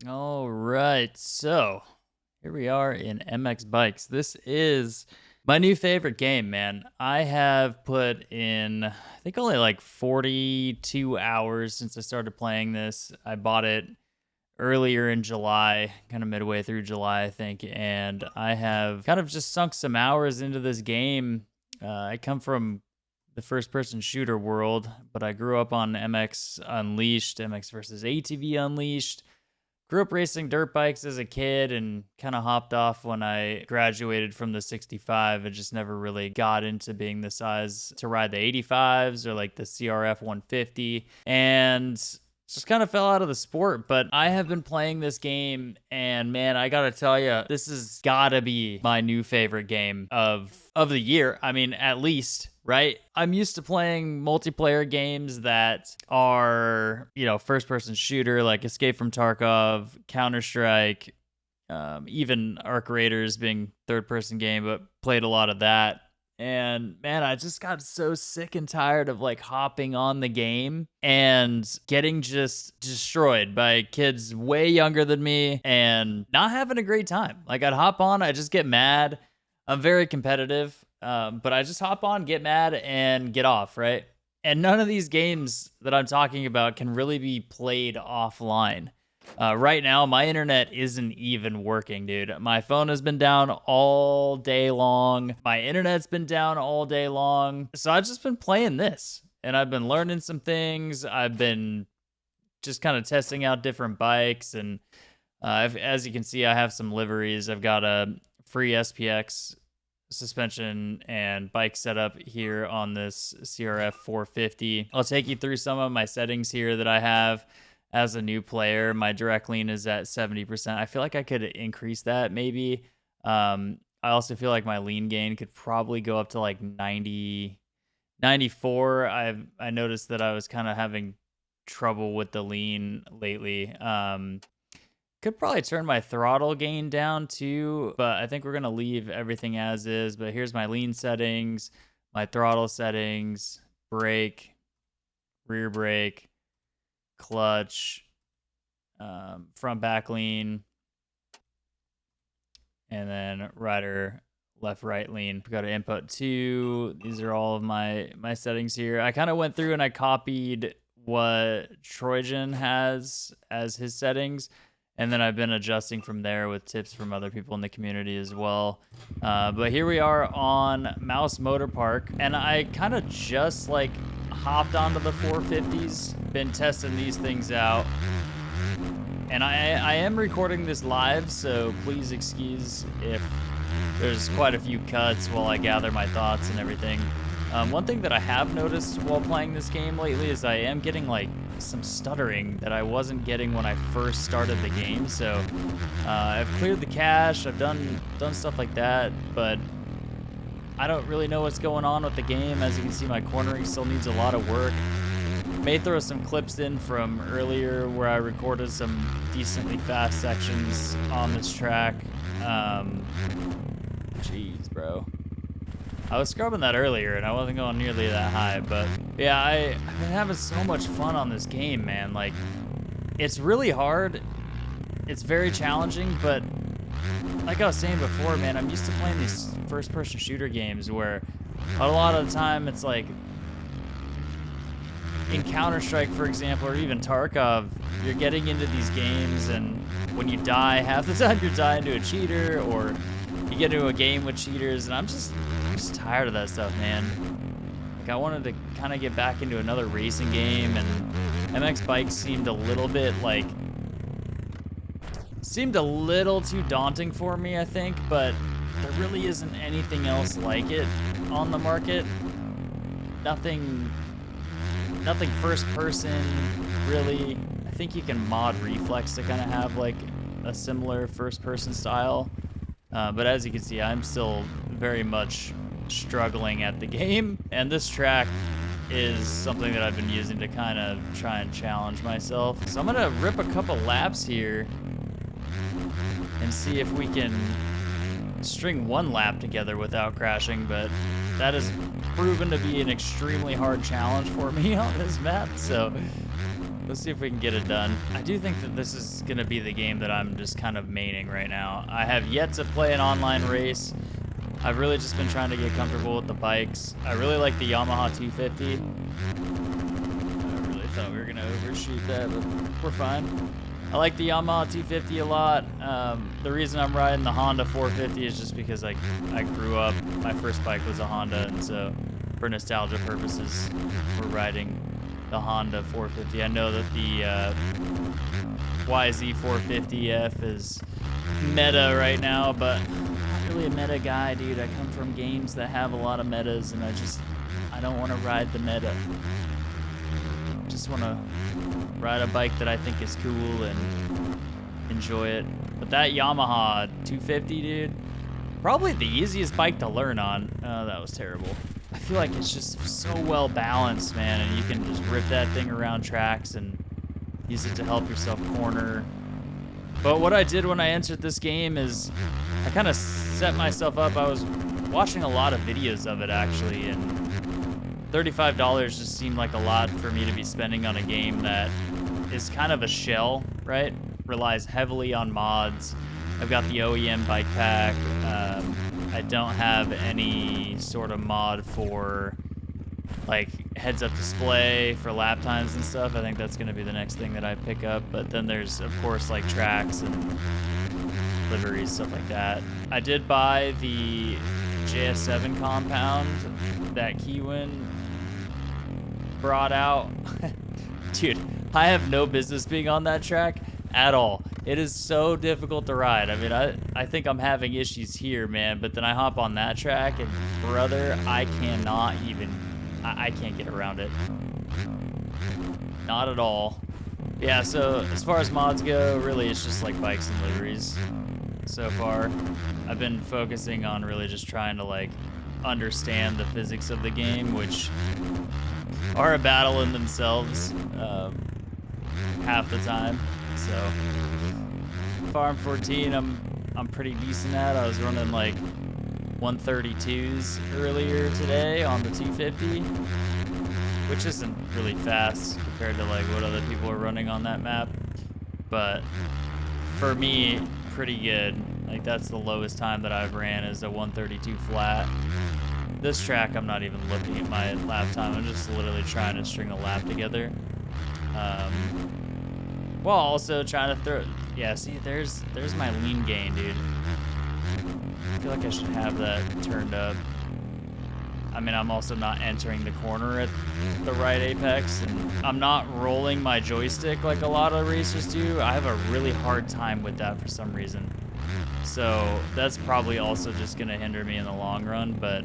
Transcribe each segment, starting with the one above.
All right, so here we are in MX Bikes. This is my new favorite game, man. I have put in, I think, only like 42 hours since I started playing this. I bought it earlier in July, kind of midway through July, I think, and I have kind of just sunk some hours into this game. I come from the first person shooter world, but I grew up on MX Unleashed, MX versus ATV Unleashed. Grew up racing dirt bikes as a kid and kind of hopped off when I graduated from the 65. I just never really got into being the size to ride the 85s or like the CRF 150. And just kind of fell out of the sport. But I have been playing this game, and man, I gotta tell you, this has gotta be my new favorite game of the year. I mean, at least, right? I'm used to playing multiplayer games that are, first person shooter like Escape from Tarkov, Counter-Strike, even Arc Raiders being third person game, but played a lot of that. And man, I just got so sick and tired of like hopping on the game and getting just destroyed by kids way younger than me and not having a great time. Like I'd hop on, I just get mad. I'm very competitive, but I just hop on, get mad, and get off, right? And none of these games that I'm talking about can really be played offline. Right now, my internet isn't even working, dude. My phone has been down all day long. My internet's been down all day long. So I've just been playing this, and I've been learning some things. I've been just kind of testing out different bikes, and as you can see, I have some liveries. I've got a free SPX suspension and bike setup here on this CRF 450. I'll take you through some of my settings here that I have. As a new player, my direct lean is at 70%. I feel like I could increase that maybe. I also feel like my lean gain could probably go up to like 90, 94. I noticed that I was kind of having trouble with the lean lately. Could probably turn my throttle gain down too, but I think we're going to leave everything as is. But here's my lean settings, my throttle settings, brake, rear brake, clutch, front back lean, and then rider left right lean. We go to input 2. These are all of my settings here. I kind of went through and I copied what Trojan has as his settings, and then I've been adjusting from there with tips from other people in the community as well. But here we are on Mouse Motor Park, and I kind of just like hopped onto the 450s, been testing these things out, and I am recording this live, so please excuse if there's quite a few cuts while I gather my thoughts and everything. One thing that I have noticed while playing this game lately is I am getting like some stuttering that I wasn't getting when I first started the game. So I've cleared the cache, I've done stuff like that, but I don't really know what's going on with the game. As you can see, my cornering still needs a lot of work. May throw some clips in from earlier where I recorded some decently fast sections on this track. Jeez, bro. I was scrubbing that earlier, and I wasn't going nearly that high, but yeah, I've been having so much fun on this game, man. Like, it's really hard. It's very challenging, but like I was saying before, man, I'm used to playing these first-person shooter games where a lot of the time it's like in Counter-Strike, for example, or even Tarkov, you're getting into these games, and when you die, half the time you're dying to a cheater, or you get into a game with cheaters, and I'm just tired of that stuff, man. Like, I wanted to kind of get back into another racing game, and MX Bikes seemed a little too daunting for me, I think, but there really isn't anything else like it on the market. Nothing first person, really. I think you can mod Reflex to kind of have like a similar first person style. But as you can see, I'm still very much struggling at the game, and this track is something that I've been using to kind of try and challenge myself. So I'm gonna rip a couple laps here and see if we can string one lap together without crashing, but that has proven to be an extremely hard challenge for me on this map, so Let's see if we can get it done. I do think that this is going to be the game that I'm just kind of maining right now. I have yet to play an online race. I've really just been trying to get comfortable with the bikes. I really like the Yamaha 250. I really thought we were going to overshoot that, but we're fine. I like the Yamaha 250 a lot. The reason I'm riding the Honda 450 is just because I grew up, my first bike was a Honda, and so for nostalgia purposes, we're riding the Honda 450. I know that the YZ 450F is meta right now, but I'm not really a meta guy, dude. I come from games that have a lot of metas, and I don't want to ride the meta. I just want to ride a bike that I think is cool and enjoy it. But that Yamaha 250, dude, probably the easiest bike to learn on. Oh, that was terrible. I feel like it's just so well balanced, man, and you can just rip that thing around tracks and use it to help yourself corner. But what I did when I entered this game is I kind of set myself up. I was watching a lot of videos of it, actually, and $35 just seemed like a lot for me to be spending on a game that is kind of a shell, right? Relies heavily on mods. I've got the OEM bike pack. I don't have any sort of mod for like heads-up display for lap times and stuff. I think that's going to be the next thing that I pick up. But then there's, of course, like tracks and liveries, stuff like that. I did buy the JS7 compound that Kiwin brought out. Dude, I have no business being on that track at all. It is so difficult to ride. I mean, I think I'm having issues here, man, but then I hop on that track and brother, I cannot even, I can't get around it. Not at all. Yeah, so as far as mods go, really it's just like bikes and liveries so far. I've been focusing on really just trying to like understand the physics of the game, which are a battle in themselves half the time. So Farm 14 I'm pretty decent at. I was running like 132s earlier today on the 250, which isn't really fast compared to like what other people are running on that map, but for me, pretty good. Like that's the lowest time that I've ran is a 132 flat. This track, I'm not even looking at my lap time. I'm just literally trying to string a lap together. While also trying to throw, yeah, see, there's my lean gain, dude. I feel like I should have that turned up. I mean, I'm also not entering the corner at the right apex, and I'm not rolling my joystick like a lot of racers do. I have a really hard time with that for some reason. So that's probably also just gonna hinder me in the long run, but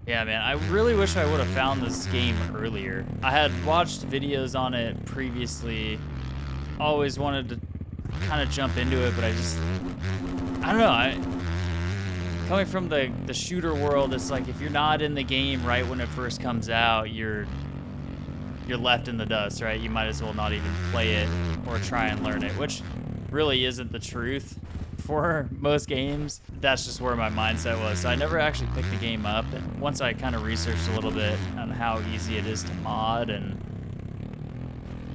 yeah, man, I really wish I would have found this game earlier. I had watched videos on it previously, always wanted to kind of jump into it, but I don't know, coming from the shooter world, it's like if you're not in the game right when it first comes out, you're left in the dust, right? You might as well not even play it or try and learn it, which really isn't the truth for most games. That's just where my mindset was. So I never actually picked the game up, and once I kind of researched a little bit on how easy it is to mod, and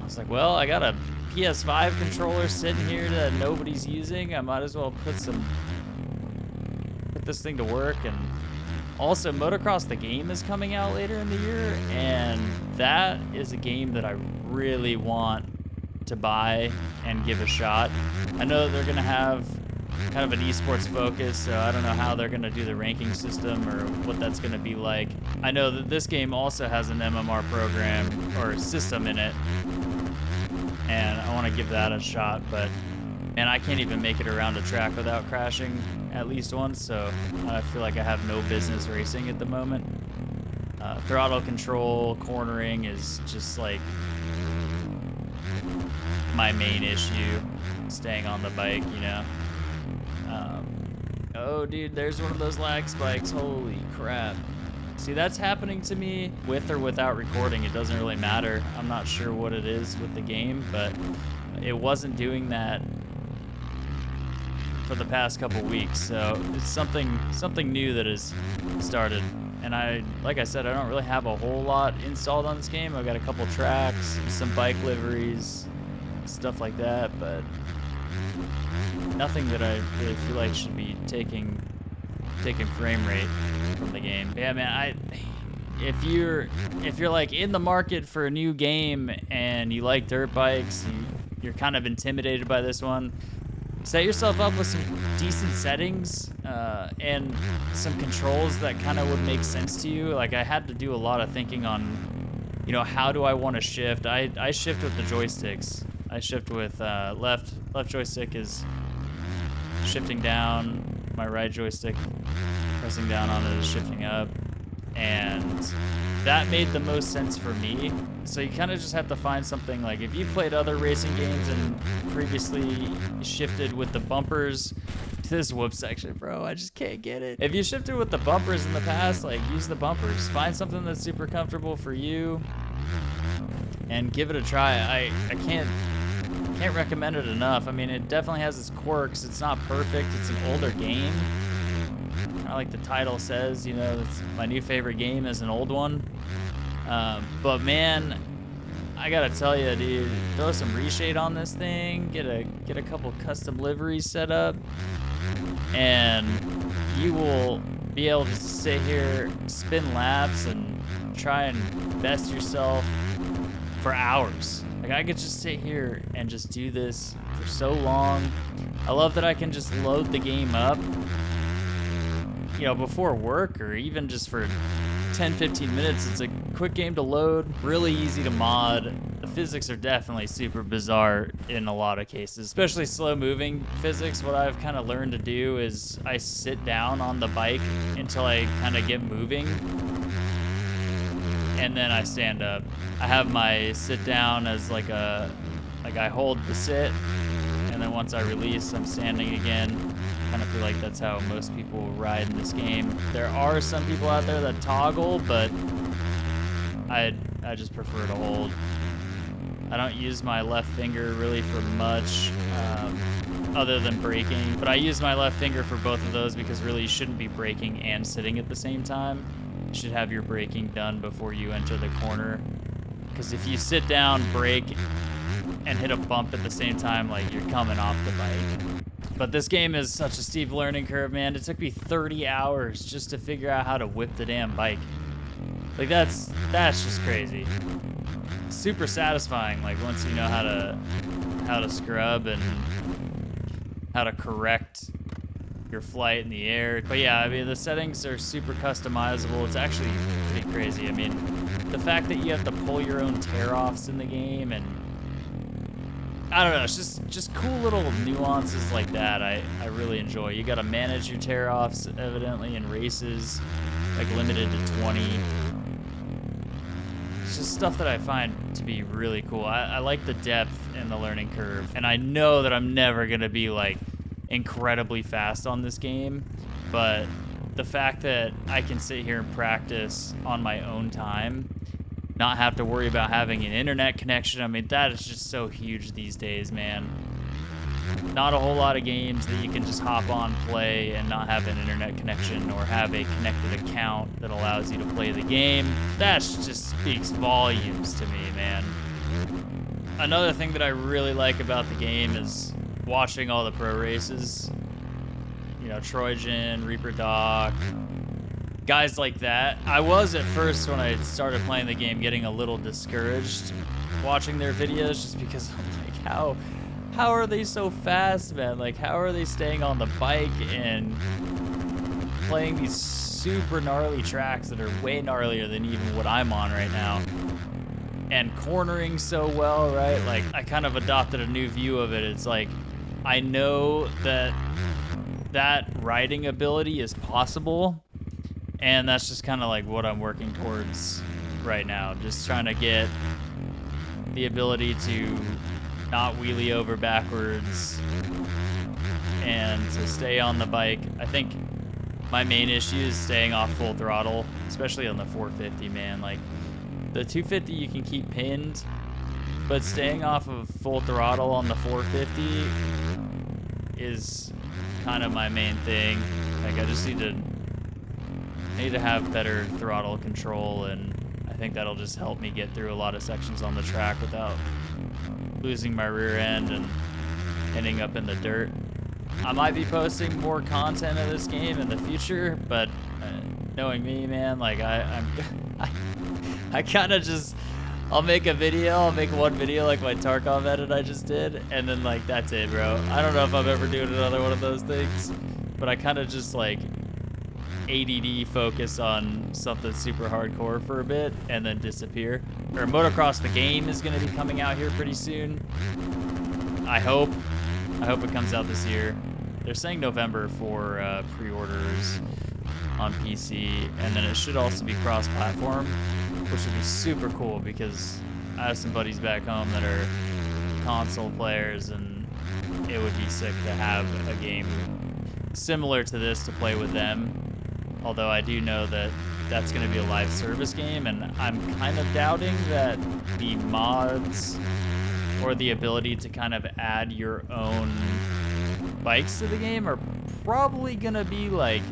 I was like, well, I got a PS5 controller sitting here that nobody's using. I might as well put this thing to work. And also motocross the game is coming out later in the year, and that is a game that I really want to buy and give a shot. I know that they're gonna have kind of an esports focus, so I don't know how they're gonna do the ranking system or what that's gonna be like. I know that this game also has an MMR program or system in it, and I want to give that a shot, but man, I can't even make it around a track without crashing at least once, so I feel like I have no business racing at the moment. Throttle control, cornering is just like my main issue, staying on the bike, you know. Oh, dude, there's one of those lag spikes. Holy crap. See, that's happening to me with or without recording. It doesn't really matter. I'm not sure what it is with the game, but it wasn't doing that for the past couple weeks. So it's something new that has started. And like I said, I don't really have a whole lot installed on this game. I've got a couple tracks, some bike liveries, stuff like that, but nothing that I really feel like should be taking frame rate from the game. Yeah, man, if you're like in the market for a new game and you like dirt bikes, you're kind of intimidated by this one, set yourself up with some decent settings and some controls that kind of would make sense to you. Like, I had to do a lot of thinking on, you know, how do I want to shift? I shift with the joysticks. I shift with left joystick is shifting down, my right joystick pressing down on it is shifting up, and that made the most sense for me. So you kind of just have to find something, like if you played other racing games and previously shifted with the bumpers, this whoop section, bro, I just can't get it. If you shifted with the bumpers in the past, like, use the bumpers. Find something that's super comfortable for you and give it a try. I can't recommend it enough. I mean, it definitely has its quirks. It's not perfect. It's an older game. Kind of like the title says, you know, it's my new favorite game is an old one. But man, I gotta tell you, dude, throw some reshade on this thing, get a couple custom liveries set up, and you will be able to sit here, spin laps, and try and best yourself for hours. Like, I could just sit here and just do this for so long. I love that I can just load the game up, you know, before work or even just for 10-15 minutes. It's a quick game to load, really easy to mod. The physics are definitely super bizarre in a lot of cases, especially slow moving physics. What I've kind of learned to do is I sit down on the bike until I kind of get moving, and then I stand up. I have my sit down as like I hold the sit, and then once I release, I'm standing again. Kind of feel like that's how most people ride in this game. There are some people out there that toggle, but I just prefer to hold. I don't use my left finger really for much other than braking, but I use my left finger for both of those because really you shouldn't be braking and sitting at the same time. You should have your braking done before you enter the corner, because if you sit down, brake, and hit a bump at the same time, like, you're coming off the bike. But this game is such a steep learning curve, man. It took me 30 hours just to figure out how to whip the damn bike. Like, that's just crazy. Super satisfying, like, once you know how to scrub and how to correct your flight in the air. But yeah, I mean, the settings are super customizable. It's actually pretty crazy. I mean, the fact that you have to pull your own tear-offs in the game, and I don't know, it's just cool little nuances like that I really enjoy. You gotta manage your tear-offs, evidently, in races, like limited to 20. It's just stuff that I find to be really cool. I like the depth and the learning curve, and I know that I'm never gonna be, like, incredibly fast on this game, but the fact that I can sit here and practice on my own time, not have to worry about having an internet connection, I mean, that is just so huge these days, man. Not a whole lot of games that you can just hop on, play, and not have an internet connection or have a connected account that allows you to play the game. That just speaks volumes to me, man. Another thing that I really like about the game is watching all the pro races. You know, Trojan, Reaper Doc, guys like that. I was at first, when I started playing the game, getting a little discouraged watching their videos, just because I'm like, how are they so fast, man? Like, how are they staying on the bike and playing these super gnarly tracks that are way gnarlier than even what I'm on right now? And cornering so well, right? Like, I kind of adopted a new view of it. It's like, I know that riding ability is possible, and that's just kind of like what I'm working towards right now. Just trying to get the ability to not wheelie over backwards and to stay on the bike. I think my main issue is staying off full throttle, especially on the 450, man. Like, the 250 you can keep pinned, but staying off of full throttle on the 450 is kind of my main thing. Like, I just need to I need to have better throttle control, and I think that'll just help me get through a lot of sections on the track without losing my rear end and ending up in the dirt. I might be posting more content of this game in the future, but knowing me, man, like I kind of just, I'll make a video, I'll make one video like my Tarkov edit I just did, and then like that's it, bro. I don't know if I'm ever doing another one of those things, but I kind of just like ADD focus on something super hardcore for a bit and then disappear. Or Motocross the game is gonna be coming out here pretty soon. I hope it comes out this year. They're saying November for pre-orders on PC, and then it should also be cross-platform, which would be super cool because I have some buddies back home that are console players, and it would be sick to have a game similar to this to play with them. Although I do know that that's going to be a live service game, and I'm kind of doubting that the mods or the ability to kind of add your own bikes to the game are probably going to be like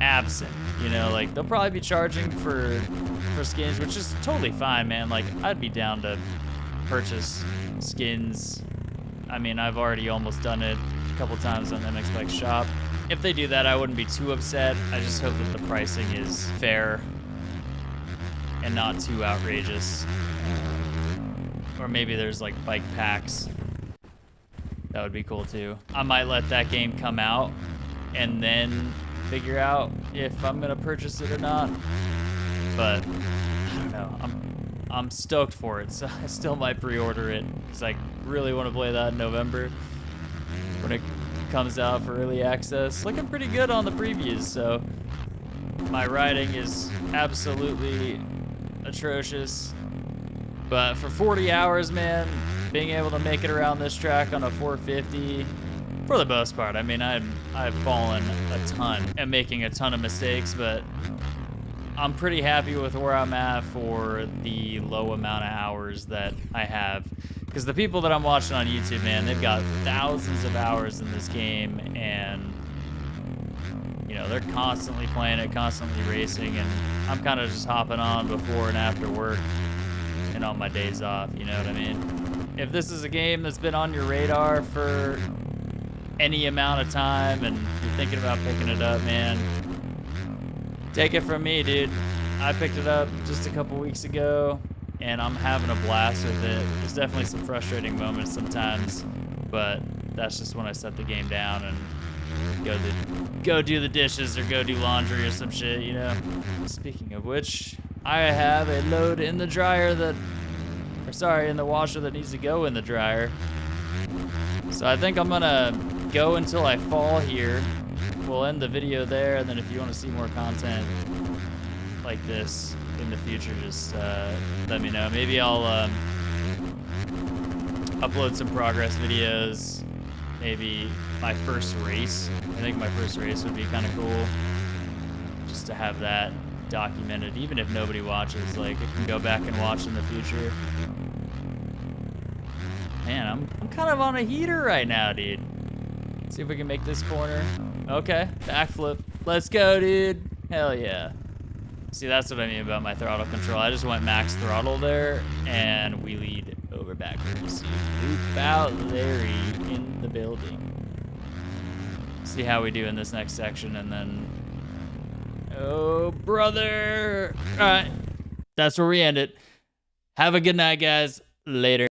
absent, you know, like they'll probably be charging for skins, which is totally fine, man. Like I'd be down to purchase skins. I mean, I've already almost done it a couple times on MX Bike Shop. If they do that, I wouldn't be too upset. I just hope that the pricing is fair and not too outrageous. Or maybe there's like bike packs. That would be cool too. I might let that game come out and then figure out if I'm gonna purchase it or not. But I don't know. I'm stoked for it, so I still might pre-order it because I really want to play that in November when it comes out for early access. Looking pretty good on the previews, so my riding is absolutely atrocious. But for 40 hours, man, being able to make it around this track on a 450, for the most part, I mean, I've fallen a ton and making a ton of mistakes, but I'm pretty happy with where I'm at for the low amount of hours that I have. Because the people that I'm watching on YouTube, man, they've got thousands of hours in this game, and you know, they're constantly playing it, constantly racing, and I'm kind of just hopping on before and after work and on my days off, you know what I mean? If this is a game that's been on your radar for any amount of time and you're thinking about picking it up, man, take it from me, dude. I picked it up just a couple weeks ago, and I'm having a blast with it. There's definitely some frustrating moments sometimes, but that's just when I set the game down and go do the dishes or go do laundry or some shit, you know? Speaking of which, I have a load in the dryer in the washer that needs to go in the dryer. So I think I'm gonna go until I fall here. We'll end the video there, and then if you want to see more content like this in the future, just let me know. Maybe I'll upload some progress videos, maybe my first race. I think my first race would be kind of cool, just to have that documented, even if nobody watches. Like, I can go back and watch in the future. Man, I'm kind of on a heater right now, dude. Let's see if we can make this corner. Okay, backflip. Let's go, dude. Hell yeah. See, that's what I mean about my throttle control. I just went max throttle there and wheelied over backwards. Loop out Larry in the building. See how we do in this next section, and then... Oh, brother. All right. That's where we end it. Have a good night, guys. Later.